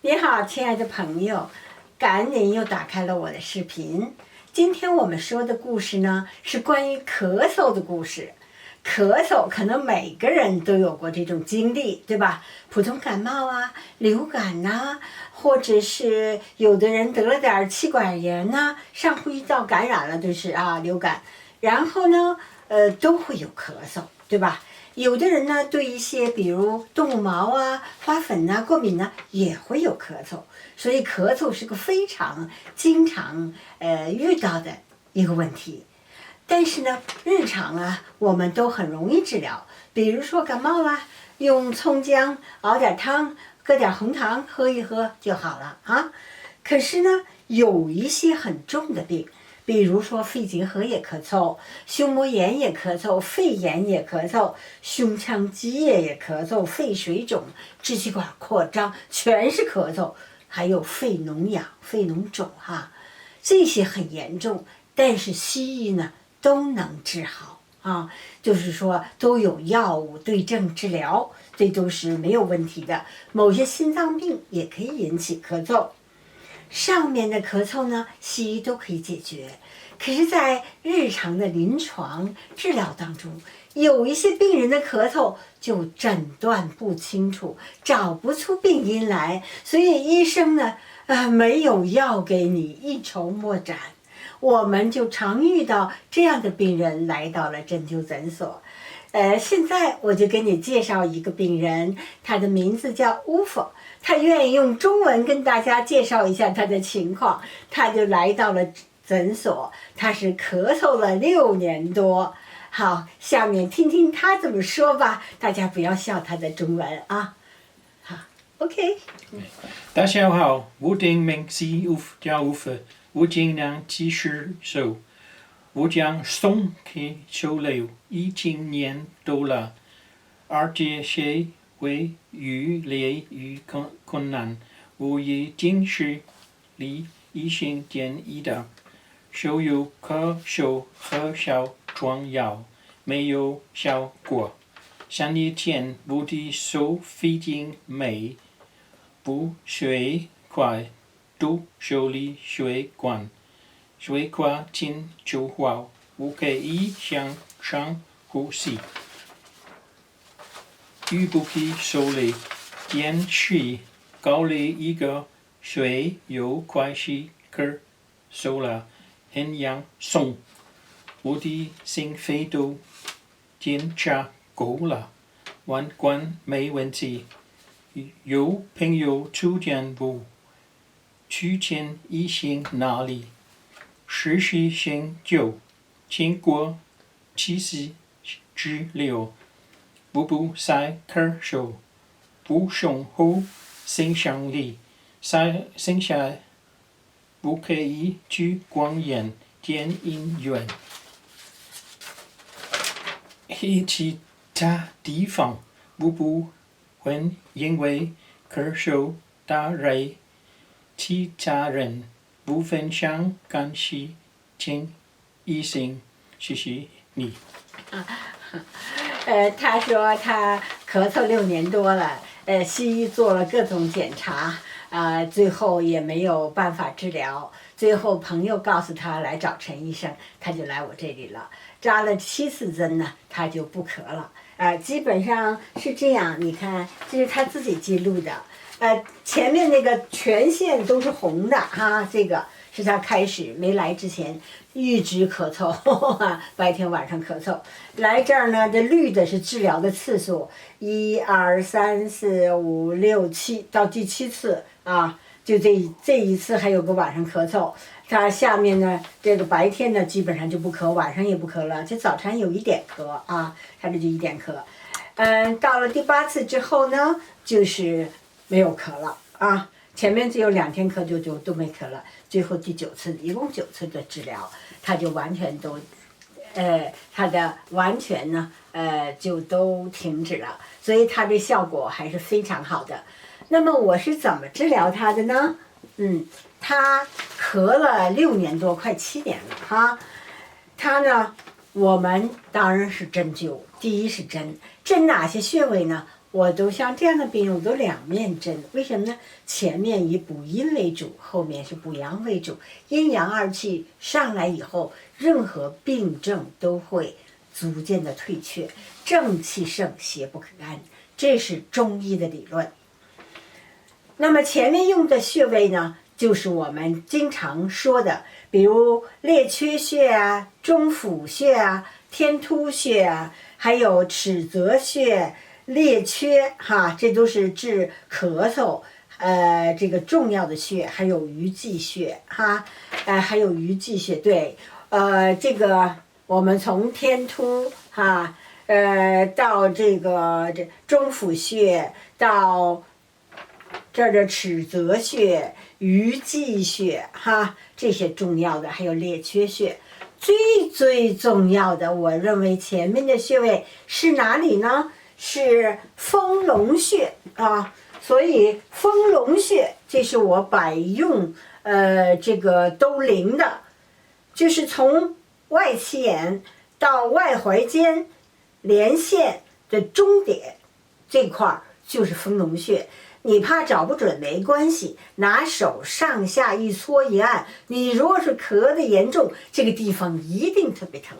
你好，亲爱的朋友，感恩您又打开了我的视频。今天我们说的故事呢，是关于咳嗽的故事。咳嗽可能每个人都有过这种经历，对吧？普通感冒啊、流感呐、或者是有的人得了点气管炎呐、上呼吸道感染了就是流感，然后呢，都会有咳嗽，对吧？有的人呢，对一些比如动物毛啊、花粉啊过敏呢，也会有咳嗽，所以咳嗽是个非常经常遇到的一个问题。但是呢，日常我们都很容易治疗，比如说感冒啦，用葱姜熬点汤，搁点红糖喝一喝就好了啊。可是呢，有一些很重的病，比如说肺结核也咳嗽，胸膜炎也咳嗽，肺炎也咳嗽，胸腔积液也咳嗽，肺水肿、支气管扩张全是咳嗽，还有肺脓疡、肺脓肿这些很严重，但是西医呢都能治好就是说都有药物对症治疗，这都是没有问题的。某些心脏病也可以引起咳嗽。上面的咳嗽呢，西医都可以解决，可是在日常的临床治疗当中，有一些病人的咳嗽就诊断不清楚，找不出病因来，所以医生呢没有药给你，一筹莫展。我们就常遇到这样的病人来到了针灸诊所。现在我就给你介绍一个病人，他的名字叫乌佛，他愿意用中文跟大家介绍一下他的情况。他就来到了诊所，他是咳嗽了6年多。好，下面听听他怎么说吧，大家不要笑他的中文好 ，OK。大家好，我的名字叫乌佛，我今年70岁。我将送给手了10年多了，而且是会越来越困难。我也经是离医生建议的所有咳嗽和消疮药没有效果。3年前我的手非常美，不血块堵手里血管。水管进就好，我可以向上呼吸。举不起手里，电视搞了一个水有关系咳嗽了，很严重。我的心肺都检查过了，完全没问题。有朋友推荐我去见医生那里实习生就经过7次治疗，我不再咳嗽，不胸后心上力，剩下我可以去逛夜电影院，其他地方我不会因为咳嗽打扰其他人。不分享感谢请医生，谢谢你。他说他咳嗽6年多了，西医做了各种检查，最后也没有办法治疗。最后朋友告诉他来找陈医生，他就来我这里了。扎了7次针呢，他就不咳了。基本上是这样。你看，这是他自己记录的。前面那个全线都是红的这个是他开始没来之前一直咳嗽白天晚上咳嗽。来这儿呢，这绿的是治疗的次数，1、2、3、4、5、6、7，到第7次就这一次还有个晚上咳嗽。他下面呢，这个白天呢基本上就不咳，晚上也不咳了，就早晨有一点咳他这就一点咳。到了第8次之后呢，就是没有咳了前面只有2天咳就都没咳了，最后第9次，一共9次的治疗，他就完全都，他的完全呢，就都停止了，所以他的效果还是非常好的。那么我是怎么治疗他的呢？他咳了6年多，快7年了他呢，我们当然是针灸，第一是针哪些穴位呢？我都像这样的病我都两面针，为什么呢？前面以补阴为主，后面是补阳为主，阴阳二气上来以后，任何病症都会逐渐的退却，正气盛，邪不可干，这是中医的理论。那么前面用的穴位呢，就是我们经常说的，比如列缺穴啊、中府穴啊、天突穴啊，还有尺泽穴、列缺哈，这都是治咳嗽这个重要的穴，还有鱼际穴哈，还有鱼际穴，对，这个我们从天突哈，到这中府穴，到这儿的尺泽穴、鱼际穴哈，这些重要的，还有列缺穴。最重要的，我认为前面的穴位是哪里呢？是丰隆穴啊。所以丰隆穴这是我百用这个都灵的，就是从外脐眼到外踝尖连线的中点这块儿就是丰隆穴。你怕找不准没关系，拿手上下一搓一按，你如果是咳得严重，这个地方一定特别疼。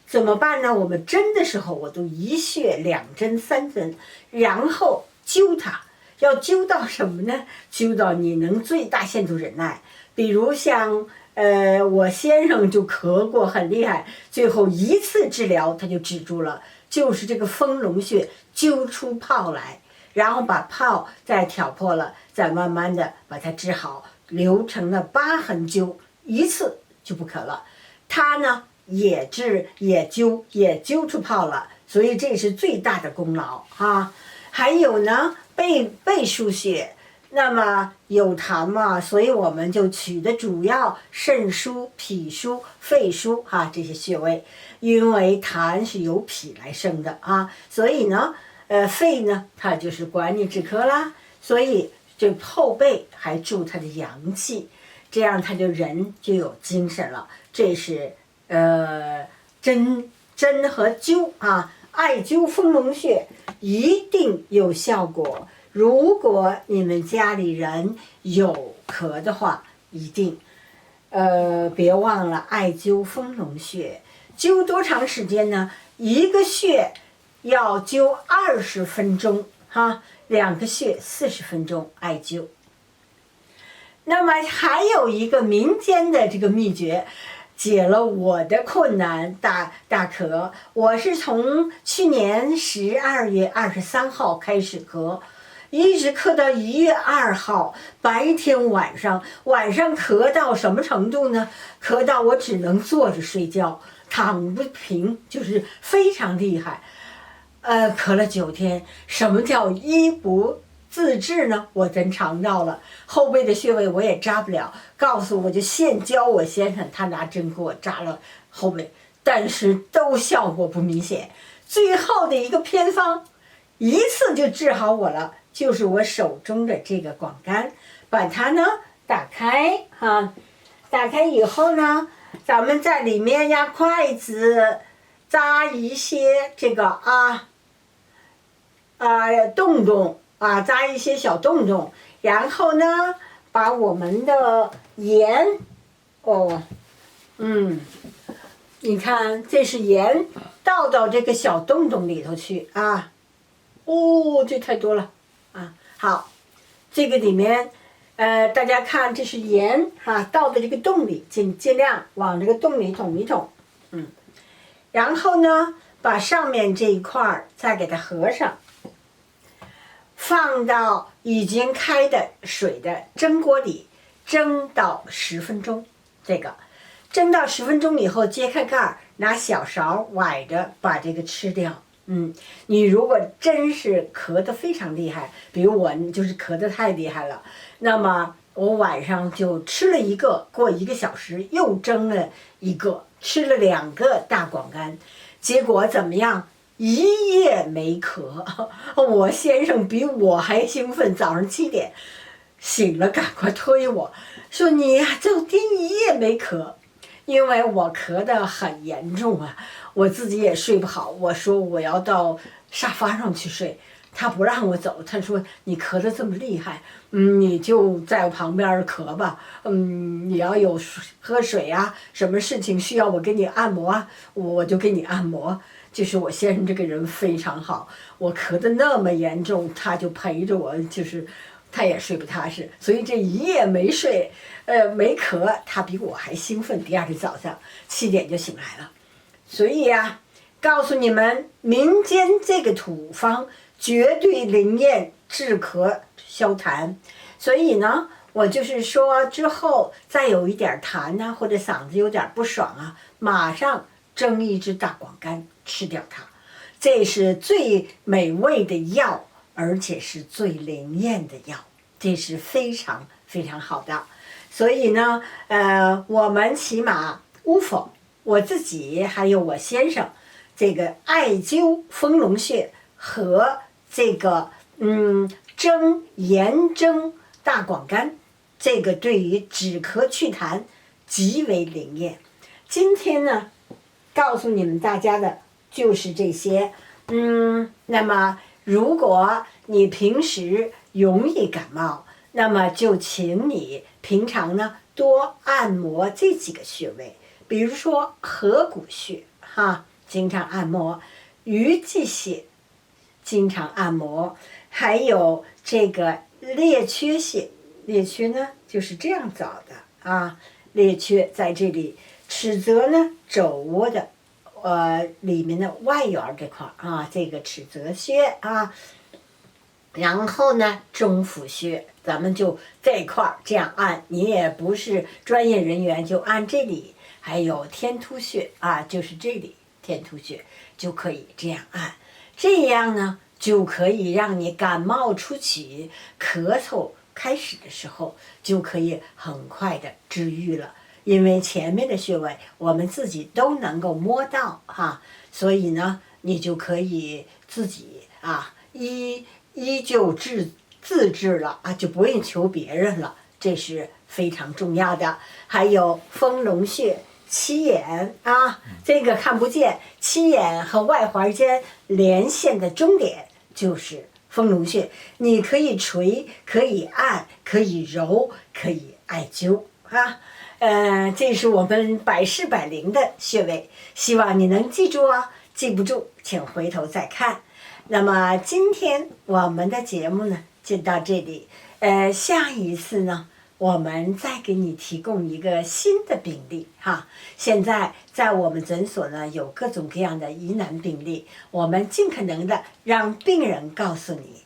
怎么办呢？我们针的时候我都一穴2针3针，然后灸它。要灸到什么呢？灸到你能最大限度忍耐。比如像我先生就咳过很厉害，最后一次治疗他就止住了，就是这个丰隆穴灸出泡来，然后把泡再挑破了，再慢慢的把它治好，留成了疤痕灸，一次就不咳了。他呢也灸出泡了，所以这是最大的功劳啊。还有呢背腧穴，那么有痰嘛，所以我们就取的主要肾腧、脾腧、肺腧这些穴位，因为痰是由脾来生的啊，所以呢肺呢它就是管你止咳啦，所以这后背还助它的阳气，这样他就人就有精神了。这是针和灸啊，艾灸丰隆穴一定有效果。如果你们家里人有咳的话，一定别忘了艾灸丰隆穴。灸多长时间呢？一个穴要灸20分钟哈，2个穴40分钟艾灸。那么还有一个民间的这个秘诀，解了我的困难，大咳。我是从去年12月23号开始咳，一直咳到1月2号，白天晚上咳到什么程度呢？咳到我只能坐着睡觉，躺不平，就是非常厉害。咳了9天。什么叫医不自治呢？我真尝到了，后背的穴位我也扎不了，告诉我就现教我先生，他拿针给我扎了后背，但是都效果不明显。最后的一个偏方，一次就治好我了，就是我手中的这个广柑，把它呢打开打开以后呢，咱们在里面呀筷子扎一些这个洞洞扎一些小洞洞，然后呢把我们的盐你看这是盐，倒到这个小洞洞里头去这太多了好，这个里面大家看这是盐倒到这个洞里，尽量往这个洞里捅一捅然后呢把上面这一块再给它合上，放到已经开的水的蒸锅里蒸到10分钟。这个蒸到10分钟以后，揭开盖儿，拿小勺崴着把这个吃掉。你如果真是咳得非常厉害，比如我就是咳得太厉害了，那么我晚上就吃了一个，过1个小时又蒸了一个，吃了2个大广柑，结果怎么样？1夜没咳。我先生比我还兴奋，早上7点醒了，赶快推我说：“你呀，就盯1夜没咳。”因为我咳得很严重我自己也睡不好。我说我要到沙发上去睡，他不让我走，他说你咳得这么厉害，你就在我旁边咳吧，你要有喝水啊，什么事情需要我给你按摩啊，我就给你按摩。就是我先生这个人非常好，我咳得那么严重，他就陪着我，就是他也睡不踏实，所以这一夜没睡，没咳，他比我还兴奋。第二天早上7点就醒来了，所以呀，告诉你们，民间这个土方绝对灵验治咳消痰。所以呢，我就是说之后再有一点痰呐，或者嗓子有点不爽啊，马上蒸一只大广柑吃掉它，这是最美味的药，而且是最灵验的药，这是非常非常好的。所以呢，我们起码乌否，我自己还有我先生，这个艾灸丰隆穴和这个盐蒸大广柑，这个对于止咳祛痰极为灵验。今天呢，告诉你们大家的就是这些。那么如果你平时容易感冒，那么就请你平常呢多按摩这几个穴位，比如说合谷穴经常按摩，鱼际穴经常按摩，还有这个列缺穴。列缺呢就是这样找的列缺在这里，尺泽呢肘窝的里面的外缘这块这个尺泽穴然后呢中府穴，咱们就这块这样按，你也不是专业人员就按这里，还有天突穴就是这里天突穴就可以这样按，这样呢就可以让你感冒初期咳嗽开始的时候就可以很快的治愈了。因为前面的穴位我们自己都能够摸到所以呢你就可以自己依旧自治了就不用求别人了，这是非常重要的。还有丰隆穴七眼这个看不见，七眼和外环间连线的终点就是丰隆穴，你可以捶，可以按，可以揉，可以艾灸这是我们百试百灵的穴位，希望你能记住记不住请回头再看。那么今天我们的节目呢就到这里，下一次呢我们再给你提供一个新的病例现在在我们诊所呢有各种各样的疑难病例，我们尽可能的让病人告诉你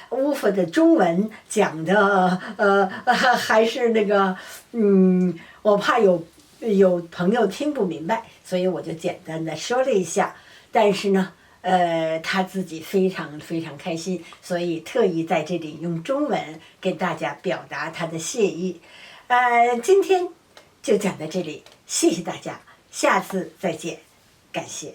乌佛的中文讲的还是那个我怕有朋友听不明白，所以我就简单的说了一下，但是呢他自己非常非常开心，所以特意在这里用中文给大家表达他的谢意。今天就讲到这里，谢谢大家，下次再见，感谢。